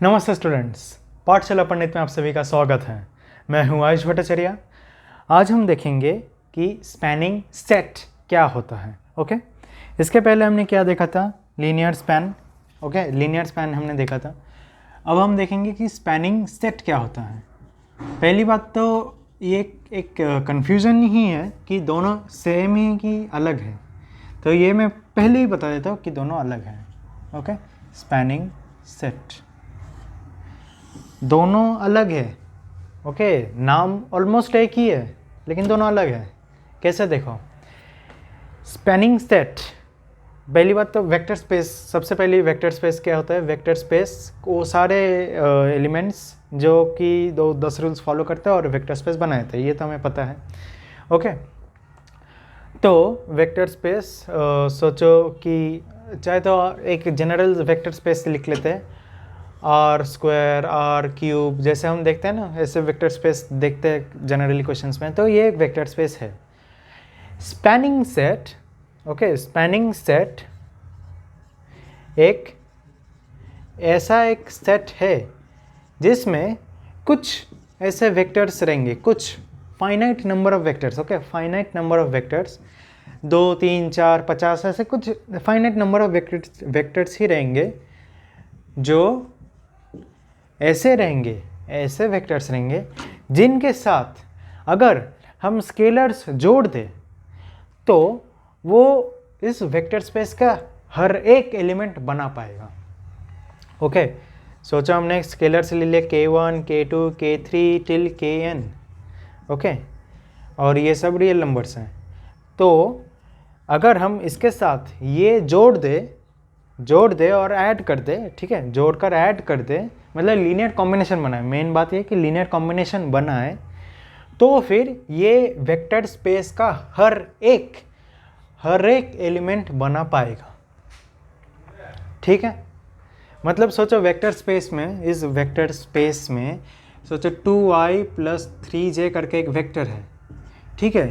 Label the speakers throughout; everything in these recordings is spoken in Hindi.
Speaker 1: नमस्ते स्टूडेंट्स, पाठशाला पंडित में आप सभी का स्वागत है। मैं हूं आयुष भट्टाचार्य। आज हम देखेंगे कि स्पैनिंग सेट क्या होता है। ओके, इसके पहले हमने क्या देखा था? Linear span. Okay, linear span हमने देखा था। अब हम देखेंगे कि स्पैनिंग सेट क्या होता है। पहली बात तो ये एक कन्फ्यूज़न ही है कि दोनों सेम ही कि अलग है, तो ये मैं पहले ही बता देता हूँ कि दोनों अलग हैं। ओके, स्पैनिंग सेट दोनों अलग है। ओके, नाम ऑलमोस्ट एक ही है लेकिन दोनों अलग है। कैसे? देखो, स्पैनिंग सेट, पहली बात तो वेक्टर स्पेस। सबसे पहले वेक्टर स्पेस क्या होता है? वेक्टर स्पेस वो सारे एलिमेंट्स जो कि 10 रूल्स फॉलो करते हैं और वेक्टर स्पेस बनाए थे, ये तो हमें पता है। ओके, तो वेक्टर स्पेस सोचो कि चाहे तो एक जनरल वेक्टर स्पेस लिख लेते हैं, आर स्क्वायर, आर क्यूब, जैसे हम देखते हैं ना, ऐसे वेक्टर स्पेस देखते हैं जनरली क्वेश्चंस में, तो ये एक वेक्टर स्पेस है। Spanning set, okay, spanning set एक ऐसा एक सेट है जिसमें कुछ ऐसे वेक्टर्स रहेंगे, कुछ finite number of vectors. Okay, finite number of vectors, 2, 3, 4, 50, ऐसे कुछ फाइनाइट नंबर ऑफ वेक्टर्स ही रहेंगे जो ऐसे रहेंगे, ऐसे वेक्टर्स रहेंगे जिनके साथ अगर हम स्केलर्स जोड़ दें तो वो इस वेक्टर स्पेस का हर एक एलिमेंट बना पाएगा। ओके, सोचो हमने स्केलर्स ले लिए k1, k2, k3 till kn। Okay, और ये सब रियल नंबर्स हैं। तो अगर हम इसके साथ ये जोड़ दे और ऐड कर दे, ठीक है, जोड़कर ऐड कर दे, मतलब लीनियर कॉम्बिनेशन बनाए। मेन बात ये कि लीनियर कॉम्बिनेशन बनाए तो फिर ये वेक्टर स्पेस का हर एक एलिमेंट बना पाएगा। ठीक है, मतलब सोचो वेक्टर स्पेस में, इस वेक्टर स्पेस में सोचो 2i + 3j करके एक वेक्टर है। ठीक है,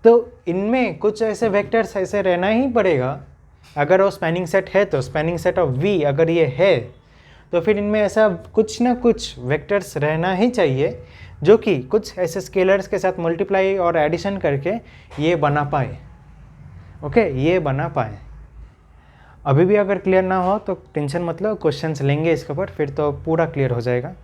Speaker 1: तो इनमें कुछ ऐसे वेक्टर्स ऐसे रहना ही पड़ेगा। अगर वो स्पैनिंग सेट है तो स्पैनिंग सेट ऑफ v अगर ये है तो फिर इनमें ऐसा कुछ ना कुछ वेक्टर्स रहना ही चाहिए जो कि कुछ ऐसे स्केलर्स के साथ मल्टीप्लाई और एडिशन करके ये बना पाए। ओके, ये बना पाए। अभी भी अगर क्लियर ना हो तो टेंशन मत लो, क्वेश्चंस लेंगे इसके ऊपर, फिर तो पूरा क्लियर हो जाएगा।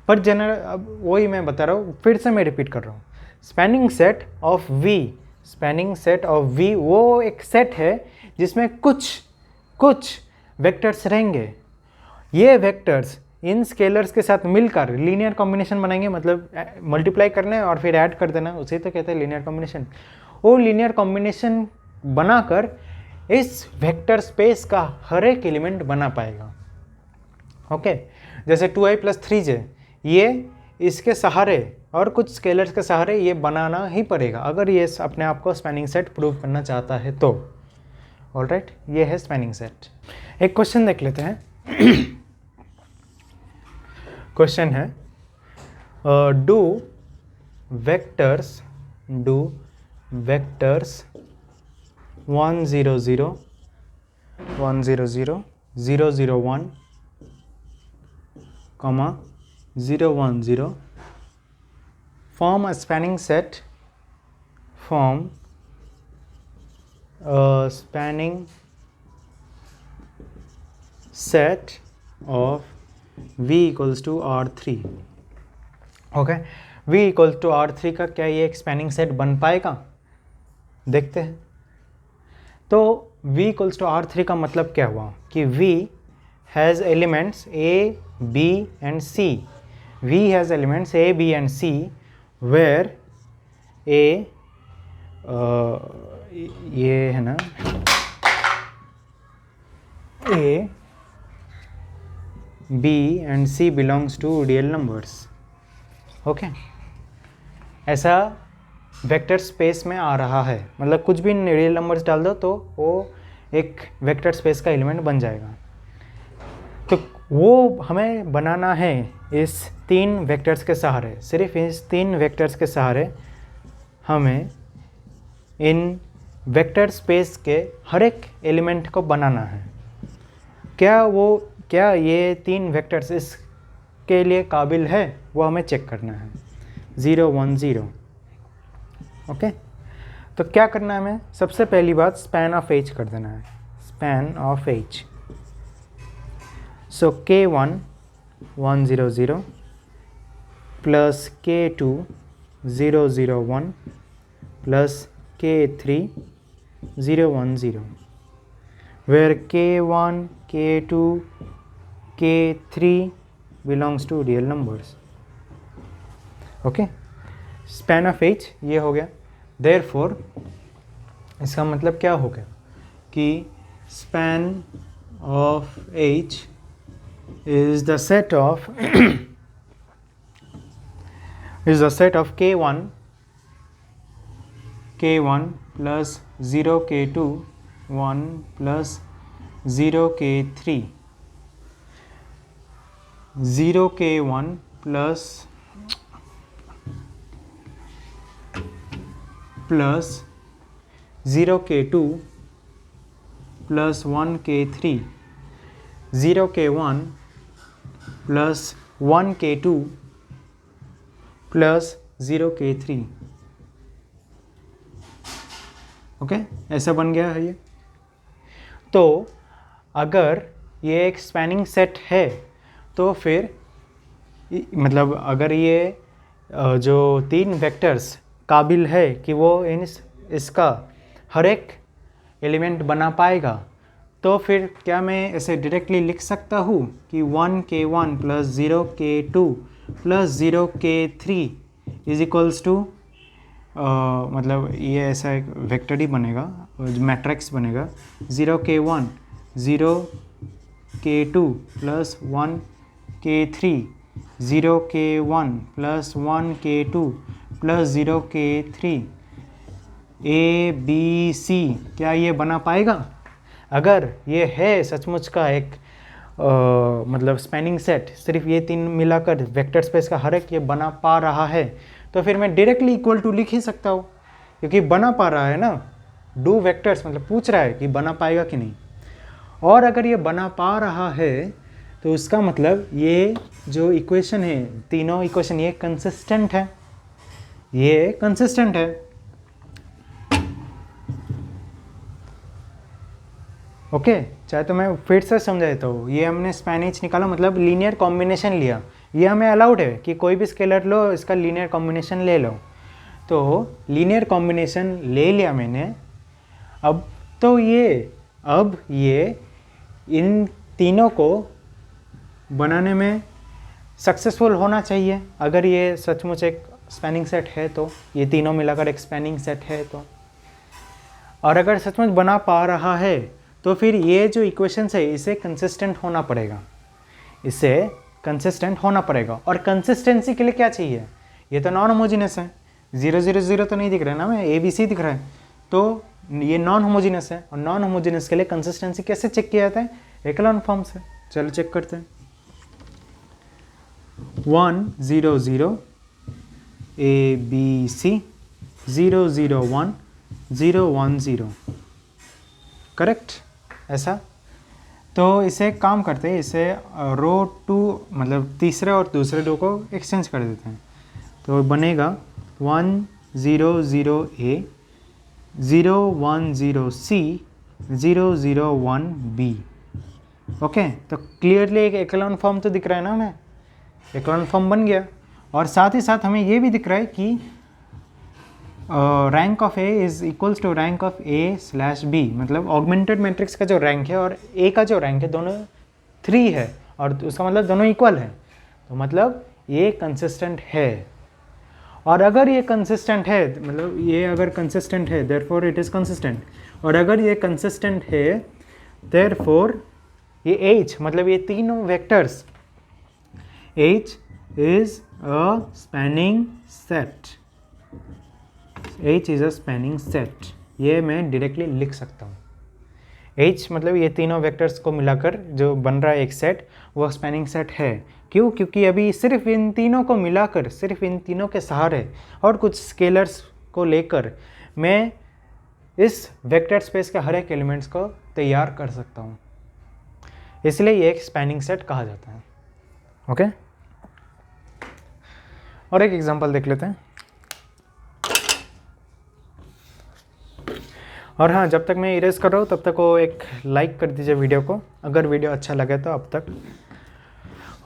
Speaker 1: पर जनरल अब वही मैं बता रहा हूँ, फिर से मैं रिपीट कर रहा हूँ। Spanning set of v, spanning set of v वो एक सेट है जिसमें कुछ वेक्टर्स रहेंगे। ये वेक्टर्स इन स्केलर्स के साथ मिलकर लीनियर कॉम्बिनेशन बनाएंगे, मतलब मल्टीप्लाई करना है और फिर ऐड कर देना, उसे तो कहते हैं लीनियर कॉम्बिनेशन। वो लीनियर कॉम्बिनेशन बनाकर इस वेक्टर स्पेस का हर एक एलिमेंट बना पाएगा। ओके, जैसे 2i + 3j, ये इसके सहारे और कुछ स्केलर्स के सहारे ये बनाना ही पड़ेगा अगर ये अपने आप को स्पैनिंग सेट प्रूव करना चाहता है तो। ऑलराइट, ये है स्पैनिंग सेट। एक क्वेश्चन देख लेते हैं। क्वेश्चन है, do vectors 1 0 0 1 0 0 0 0 1 0 1 0 form a spanning set, form a spanning set of v equals to R3। Okay, v equals to R3 का क्या ये एक स्पैनिंग सेट बन पाएगा? देखते हैं। तो v equals to R3 का मतलब क्या हुआ कि v has elements a, b and c। v has elements a, b and c where a ये है ना, a, b and c belongs to real numbers। Okay, ऐसा वेक्टर स्पेस में आ रहा है, मतलब कुछ भी रियल नंबर्स डाल दो तो वो एक वेक्टर स्पेस का एलिमेंट बन जाएगा। तो वो हमें बनाना है इस 3 वेक्टर्स के सहारे। सिर्फ इस 3 वेक्टर्स के सहारे हमें इन वेक्टर स्पेस के हर एक एलिमेंट को बनाना है। क्या ये 3 वेक्टर्स इस के लिए काबिल है वो हमें चेक करना है, 0 1 0। ओके, तो क्या करना है हमें, सबसे पहली बात स्पैन ऑफ एज कर देना है, span of S. So K1 1 0 0 plus K2 0 0 1 plus K3 0 1 0, where K1, K2, K3 belongs to real numbers। Okay, span of S ये हो गया। देयरफॉर इसका मतलब क्या हो गया कि span of S is the set of K1 plus 0 K2 1 plus 0 K3 0 K1 plus 0 K2 plus 1 K3 0 K1 plus 1 K2 plus 0 K3। Okay, ऐसा बन गया है ये। तो अगर ये एक स्पैनिंग सेट है तो फिर मतलब अगर ये जो 3 वेक्टर्स काबिल है कि वो इसका हर एक एलिमेंट बना पाएगा, तो फिर क्या मैं ऐसे डायरेक्टली लिख सकता हूँ कि 1 K1 plus 0 K2 plus 0 K3 is equals to, मतलब ये ऐसा एक वेक्टर ही बनेगा, मैट्रिक्स बनेगा 0 K1 0 K2 plus 1 K3 0 K1 plus 1 K2 plus 0 K3 A B C। क्या ये बना पाएगा? अगर ये है सचमुच का एक मतलब स्पैनिंग सेट, सिर्फ ये 3 मिलाकर वेक्टर स्पेस का हर एक ये बना पा रहा है, तो फिर मैं डायरेक्टली इक्वल टू लिख ही सकता हूँ, क्योंकि बना पा रहा है ना, डू वेक्टर्स मतलब पूछ रहा है कि बना पाएगा कि नहीं। और अगर ये बना पा रहा है तो उसका मतलब ये जो इक्वेशन है, तीनों इक्वेशन ये कंसिस्टेंट है, ये कंसिस्टेंट है। ओके, चाहे तो मैं फिर से समझा देता हूँ। ये हमने स्पैनिश निकाला मतलब लीनियर कॉम्बिनेशन लिया, ये हमें अलाउड है कि कोई भी स्केलर लो, इसका लीनियर कॉम्बिनेशन ले लो। तो लीनियर कॉम्बिनेशन ले लिया मैंने। अब तो ये इन तीनों को बनाने में सक्सेसफुल होना चाहिए। अगर ये सचमुच एक स्पैनिंग सेट है तो, ये तीनों मिलाकर एक स्पैनिंग सेट है तो, और अगर सचमुच बना पा रहा है तो फिर ये जो इक्वेशंस है इसे कंसिस्टेंट होना पड़ेगा, इसे कंसिस्टेंट होना पड़ेगा। और कंसिस्टेंसी के लिए क्या चाहिए? ये तो नॉन होमोजीनियस है, 0 0 0 तो नहीं दिख रहा है ना, मैं ABC दिख रहा है, तो ये नॉन होमोजीनियस है। और नॉन होमोजीनियस के लिए कंसिस्टेंसी कैसे चेक किया जाता है? एक्लॉन फॉर्म से। चलो चेक करते हैं। 1 0 0 ABC 0 0 1 0 1 0, करेक्ट? ऐसा तो इसे काम करते हैं, इसे रो 2 मतलब तीसरे और दूसरे रो को एक्सचेंज कर देते हैं, तो बनेगा 1 0 0 A 0 1 0 C 0 0 1 B। ओके, तो क्लियरली एक एक्लॉन फॉर्म तो दिख रहा है ना हमें, एक्लॉन फॉर्म बन गया। और साथ ही साथ हमें ये भी दिख रहा है कि rank of A is equals to rank of A slash B, मतलब ऑगमेंटेड मैट्रिक्स का जो रैंक है और ए का जो रैंक है दोनों 3 है, और उसका मतलब दोनों इक्वल है, तो मतलब ये कंसिस्टेंट है। और अगर ये कंसिस्टेंट है, मतलब ये अगर कंसिस्टेंट है देयरफॉर इट इज़ कंसिस्टेंट, और अगर ये कंसिस्टेंट है देयरफॉर ये H मतलब ये तीनों vectors, H is a spanning set, H is a spanning set. ये मैं डायरेक्टली लिख सकता हूँ। H मतलब ये तीनों वेक्टर्स को मिलाकर जो बन रहा है एक सेट, वो स्पैनिंग सेट है। क्यों? क्योंकि अभी सिर्फ इन तीनों को मिलाकर, सिर्फ इन तीनों के सहारे और कुछ स्केलर्स को लेकर मैं इस वेक्टर स्पेस के हर एक एलिमेंट्स को तैयार कर सकता हूँ, इसलिए ये एक स्पैनिंग सेट कहा जाता है। ओके, और एक एग्जांपल देख लेते हैं। और हाँ, जब तक मैं इरेज कर रहा हूँ तब तक वो एक लाइक कर दीजिए वीडियो को, अगर वीडियो अच्छा लगे तो अब तक,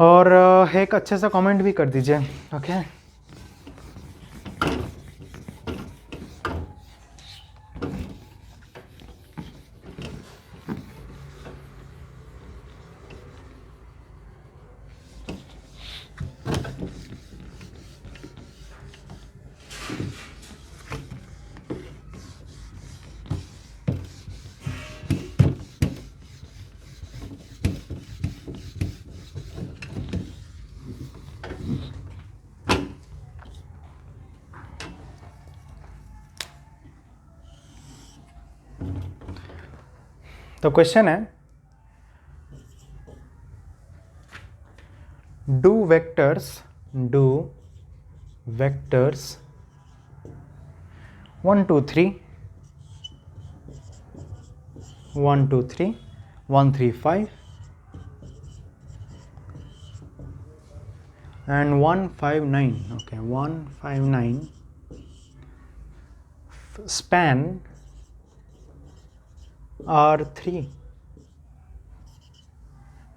Speaker 1: और एक अच्छे सा कमेंट भी कर दीजिए। ओके, तो क्वेश्चन है, do vectors 1 2 3 1 2 3 1 3 5 and 1 5 9, okay, 1 5 9 span R3।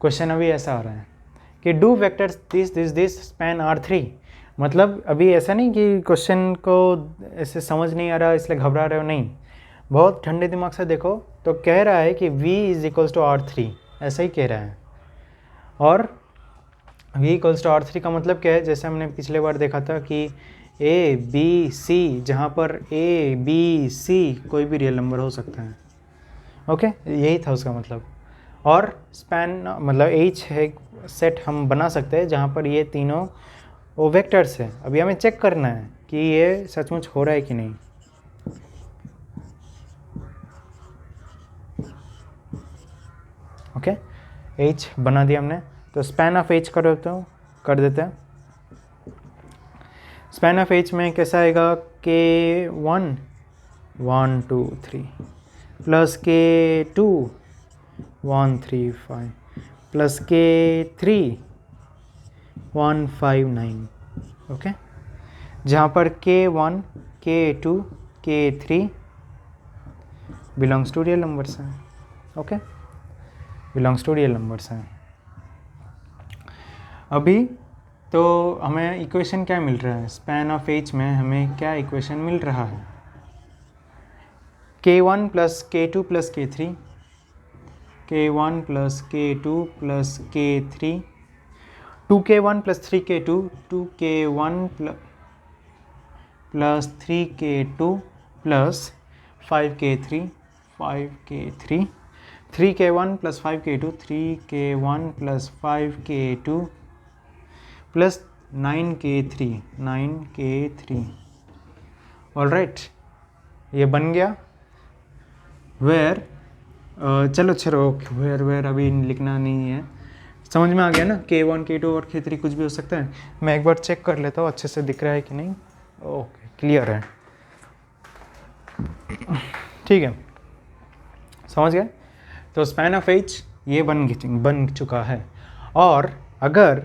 Speaker 1: Question अभी ऐसा आ रहा है कि do vectors this span R3। मतलब अभी ऐसा नहीं कि क्वेश्चन को ऐसे समझ नहीं आ रहा इसलिए घबरा रहे हो, नहीं, बहुत ठंडे दिमाग से देखो तो कह रहा है कि V = R3, ऐसा ही कह रहा है। और V = R3 का मतलब क्या है, जैसे हमने पिछले बार देखा था कि A B C, जहाँ पर A B C कोई भी रियल नंबर हो सकता है। ओके, यही था उसका मतलब। और स्पैन मतलब H है सेट हम बना सकते हैं जहाँ पर ये तीनों वो वेक्टर्स है। अभी हमें चेक करना है कि ये सचमुच हो रहा है कि नहीं। ओके, H बना दिया हमने, तो स्पैन ऑफ H कर देते हैं। स्पैन ऑफ H में कैसा आएगा, K1 1 2 3 plus K2 1 3 5 plus K3 1 5 9। Okay, जहाँ पर K1 K2 K3 belongs to real numbers हैं। Okay, belongs to real numbers हैं। अभी तो हमें इक्वेशन क्या मिल रहा है, स्पैन ऑफ H में हमें क्या इक्वेशन मिल रहा है, K1 plus K2 plus K3, K1 plus K2 plus K3, 2K1 plus 3K2, 2K1 plus 3K2 plus 5K3, 5K3, 3K1 plus 5K2, 3K1 plus 5K2 plus 9K3, 9K3। Alright, ये बन गया। वेयर चलो ओके, वेयर अभी लिखना नहीं है, समझ में आ गया ना, K1 K2 और K3 कुछ भी हो सकता है। मैं एक बार चेक कर लेता हूँ अच्छे से दिख रहा है कि नहीं। ओके, क्लियर है, ठीक है, समझ गए। तो स्पैन ऑफ H ये बन चुका है। और अगर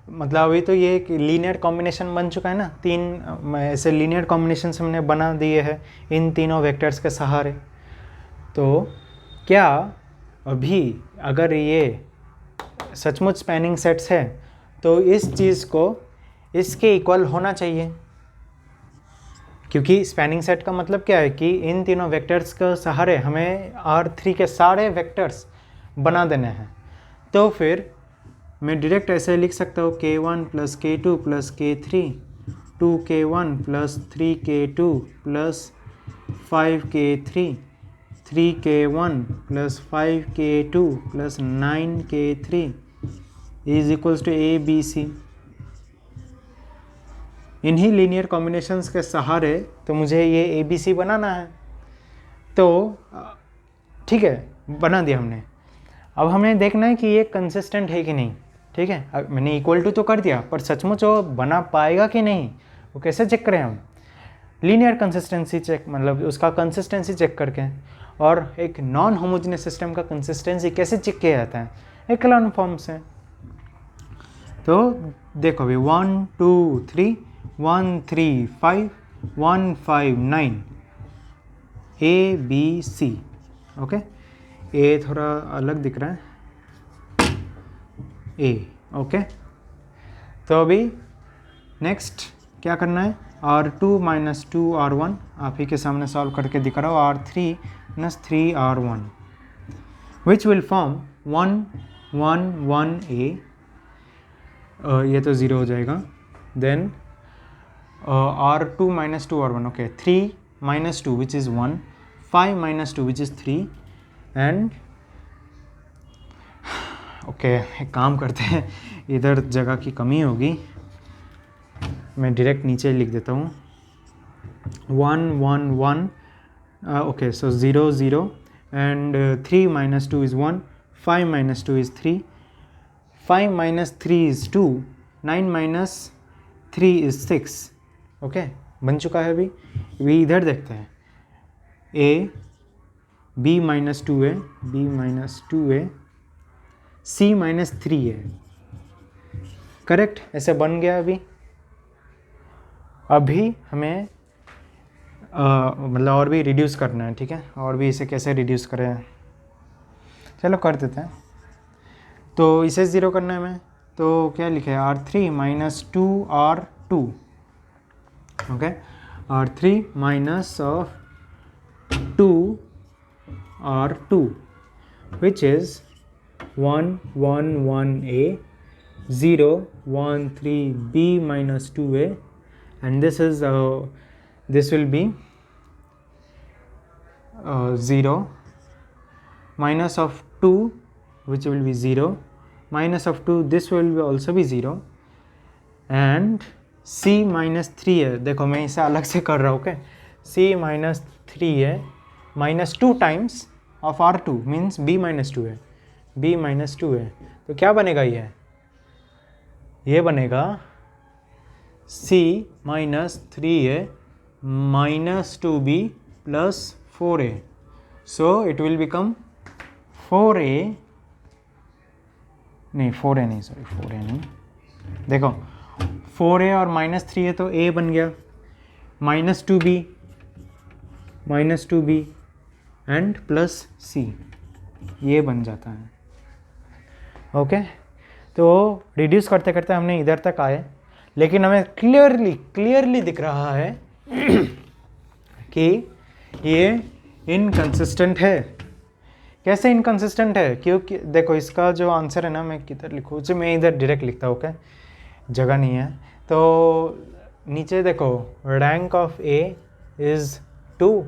Speaker 1: मतलब अभी तो ये एक लीनियर कॉम्बिनेशन बन चुका है ना, 3 ऐसे लीनियर कॉम्बिनेशन हमने बना दिए हैं इन तीनों वेक्टर्स के सहारे। तो क्या अभी अगर ये सचमुच स्पैनिंग सेट्स है तो इस चीज़ को इसके इक्वल होना चाहिए, क्योंकि स्पैनिंग सेट का मतलब क्या है कि इन तीनों वेक्टर्स के सहारे हमें R3 के सारे वेक्टर्स बना देने हैं। तो फिर मैं डायरेक्ट ऐसे लिख सकता हूँ K1 plus K2 plus K3, 2K1 plus 3K2 plus 5K3, 3K1 plus 5K2 plus 9K3 is equals to ABC। इन्हीं लीनियर कॉम्बिनेशंस के सहारे तो मुझे ये ABC बनाना है। तो ठीक है, बना दिया हमने। अब हमें देखना है कि ये कंसिस्टेंट है कि नहीं। ठीक है, अब मैंने इक्वल टू तो कर दिया, पर सचमुच वो बना पाएगा कि नहीं वो कैसे चेक करें हम, लीनियर कंसिस्टेंसी चेक, मतलब उसका कंसिस्टेंसी चेक करके। और एक नॉन होमोजेनियस सिस्टम का कंसिस्टेंसी कैसे चेक किया जाता है, एक्लॉन फॉर्म से। तो देखो अभी 1 2 3 1 3 5 1 5 9 A B C। ओके, ए थोड़ा अलग दिख रहा है, ए। ओके, तो अभी नेक्स्ट क्या करना है, R2 माइनस 2R1 आप ही के सामने सॉल्व करके दिखा रहा हूँ, R3 minus 3R1 which will form 1 1 1 A, ये तो ज़ीरो हो जाएगा। Then R2 minus 2R1, okay 3 minus 2 which is 1, 5 minus 2 which is 3 and okay, एक काम करते हैं, इधर जगह की कमी होगी, मैं डायरेक्ट नीचे लिख देता हूँ 1 1 1, okay so 0 0 and 3 minus 2 is 1, 5 minus 2 is 3, 5 minus 3 is 2, 9 minus 3 is 6। Okay, बन चुका है अभी इधर देखते हैं, ए बी माइनस 2 है, बी माइनस 2 है, सी माइनस 3 है, करेक्ट, ऐसे बन गया। अभी हमें मतलब और भी रिड्यूस करना है, ठीक है, और भी इसे कैसे रिड्यूस करें, चलो कर देते हैं। तो इसे ज़ीरो करना है हमें, तो क्या लिखे R3 minus 2R2, okay, R3 minus of 2R2 which is 1 1 1 A, 0 1 3 B minus 2A, and this will be 0 minus of 2 which will be 0 minus of 2, this will be also be 0 and C minus 3 है, देखो मैं इसे अलग से कर रहा हूँ, ओके, C minus 3 है, minus 2 times of R2 means B minus 2 है, B minus 2 है, तो क्या बनेगा, ये बनेगा C minus 3A minus 2B plus 4A, so it will become 4A, नहीं 4A नहीं, सॉरी 4A नहीं, देखो 4A और माइनस 3A तो A बन गया, minus 2B and plus C, ये बन जाता है। ओके, तो रिड्यूस करते करते हमने इधर तक आए, लेकिन हमें क्लियरली दिख रहा है कि ये इनकंसिस्टेंट है। कैसे इनकंसिस्टेंट है, क्योंकि देखो इसका जो आंसर है ना, मैं किधर लिखूँ, मैं इधर डायरेक्ट लिखता हूँ, ओके, जगह नहीं है, तो नीचे देखो rank of A is 2,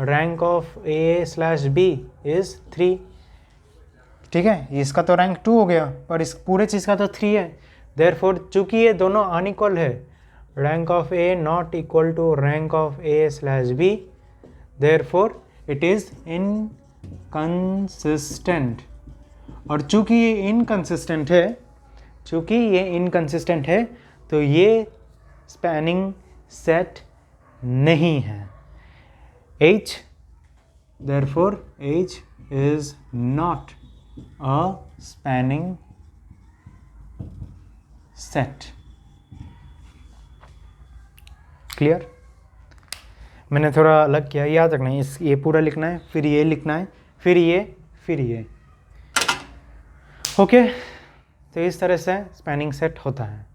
Speaker 1: rank of A/B is 3, ठीक है, इसका तो रैंक 2 हो गया, पर इस पूरे चीज़ का तो 3 है, देयरफॉर चूँकि ये दोनों अनइक्वल है, rank of A not equal to rank of A/B, therefore it is inconsistent. और चूँकि ये इनकंसिस्टेंट है, तो ये स्पैनिंग सेट नहीं है, H, therefore H is not a spanning set। Clear, मैंने थोड़ा अलग किया, याद रखना है, ये पूरा लिखना है, फिर ये लिखना है, फिर ये। ओके, तो इस तरह से स्पैनिंग सेट होता है।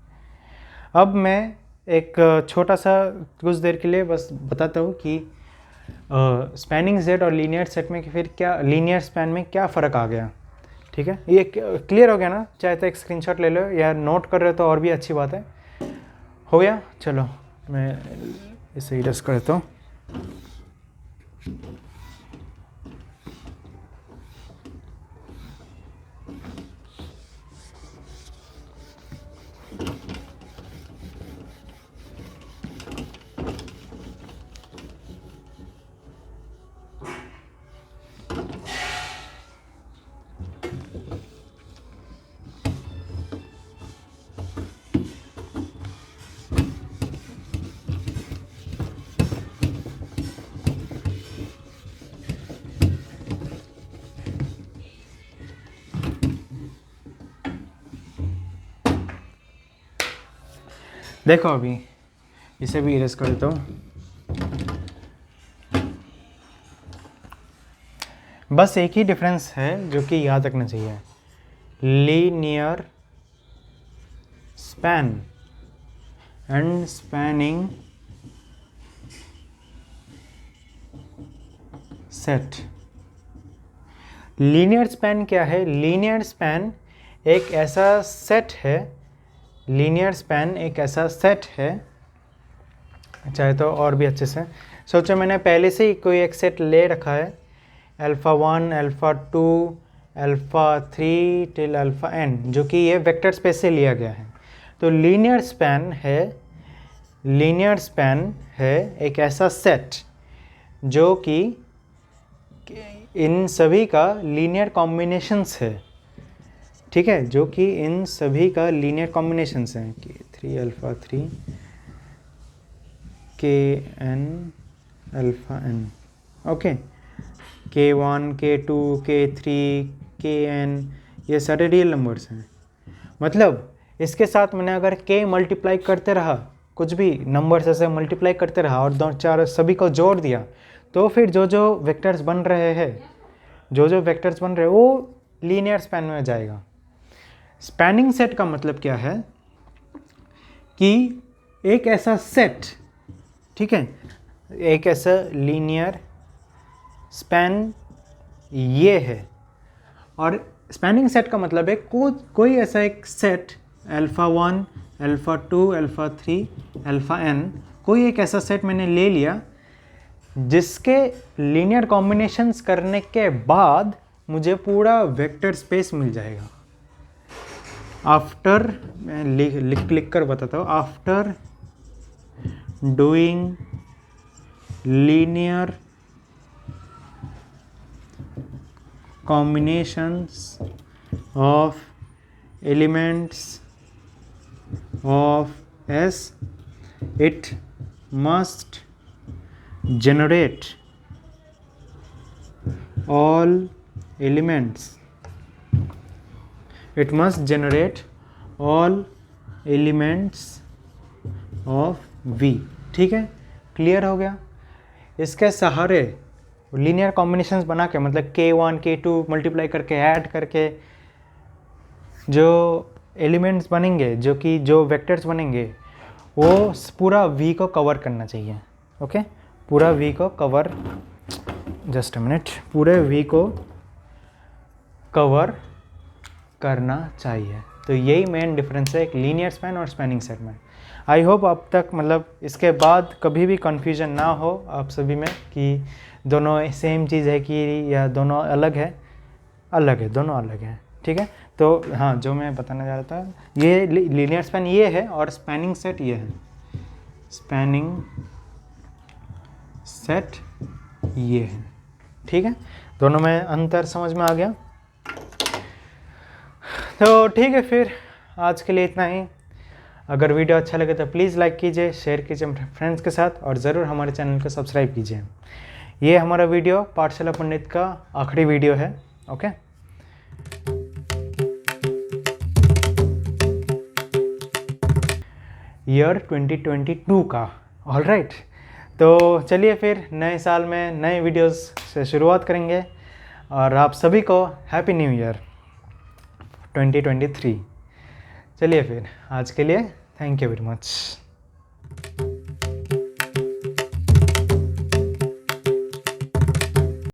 Speaker 1: अब मैं एक छोटा सा कुछ देर के लिए बस बताता हूँ कि स्पैनिंग सेट और लीनियर सेट में फिर क्या, लीनियर स्पैन में क्या फ़र्क आ गया, ठीक है, ये क्लियर हो गया ना, चाहे तो एक स्क्रीनशॉट ले लो या नोट कर रहे हो तो और भी अच्छी बात है। हो गया, चलो मैं इसे इरेज कर देता हूँ। देखो अभी इसे भी इरेज कर देता हूँ। बस एक ही डिफरेंस है जो कि याद रखना चाहिए, linear span and spanning set. Linear span क्या है? लीनियर स्पैन एक ऐसा सेट है, लीनियर स्पैन एक ऐसा सेट है, चाहे तो और भी अच्छे से सोचो, मैंने पहले से ही कोई एक सेट ले रखा है, alpha 1, alpha 2, alpha 3 till alpha n, जो कि ये वेक्टर स्पेस से लिया गया है। तो लीनियर स्पैन है एक ऐसा सेट जो कि इन सभी का लीनियर कॉम्बिनेशंस है, ठीक है, जो कि इन सभी का लीनियर कॉम्बिनेशंस हैं, कि 3 alpha 3 kn alpha n, okay, k1 k2 k3 kn, ये सारे रियल नंबर्स हैं। मतलब इसके साथ मैंने अगर k मल्टीप्लाई करते रहा, कुछ भी नंबर्स ऐसे मल्टीप्लाई करते रहा और दो चार सभी को जोड़ दिया, तो फिर जो जो वेक्टर्स बन रहे हैं वो लीनियर स्पैन में जाएगा। स्पैनिंग सेट का मतलब क्या है कि एक ऐसा सेट, ठीक है, एक ऐसा लीनियर स्पैन ये है, और स्पैनिंग सेट का मतलब है कोई ऐसा एक set alpha 1, alpha 2, alpha 3, alpha n, कोई एक ऐसा सेट मैंने ले लिया जिसके लीनियर कॉम्बिनेशंस करने के बाद मुझे पूरा वेक्टर स्पेस मिल जाएगा। आफ्टर, मैं लिख कर बताता हूँ, after doing linear combinations of elements of S, it must generate all elements, it must generate all elements of V। ठीक है, क्लियर हो गया। इसके सहारे लीनियर कॉम्बिनेशंस बना के, मतलब k1 k2 मल्टीप्लाई करके ऐड करके जो एलिमेंट्स बनेंगे, जो वेक्टर्स बनेंगे, वो पूरा v को कवर करना चाहिए। ओके, पूरा v को कवर, जस्ट अ मिनट, पूरे v को कवर करना चाहिए। तो यही मेन डिफरेंस है एक लीनियर स्पैन और स्पैनिंग सेट में। आई होप अब तक, मतलब इसके बाद कभी भी कन्फ्यूजन ना हो आप सभी में कि दोनों सेम चीज़ है कि या दोनों अलग है, दोनों अलग है। ठीक है, तो हाँ, जो मैं बताना चाह रहा था, ये लीनियर स्पैन ये है और स्पैनिंग सेट ये है, स्पैनिंग सेट ये है। ठीक है, दोनों में अंतर समझ में आ गया। तो ठीक है, फिर आज के लिए इतना ही। अगर वीडियो अच्छा लगे तो प्लीज़ लाइक कीजिए, शेयर कीजिए अपने फ्रेंड्स के साथ, और ज़रूर हमारे चैनल को सब्सक्राइब कीजिए। ये हमारा वीडियो पाठशाला पंडित का आखिरी वीडियो है। ओके, ईयर 2022 का। ऑल राइट, तो चलिए फिर नए साल में नए वीडियोस से शुरुआत करेंगे, और आप सभी को हैप्पी न्यू ईयर 2023। चलिए फिर आज के लिए थैंक यू वेरी मच।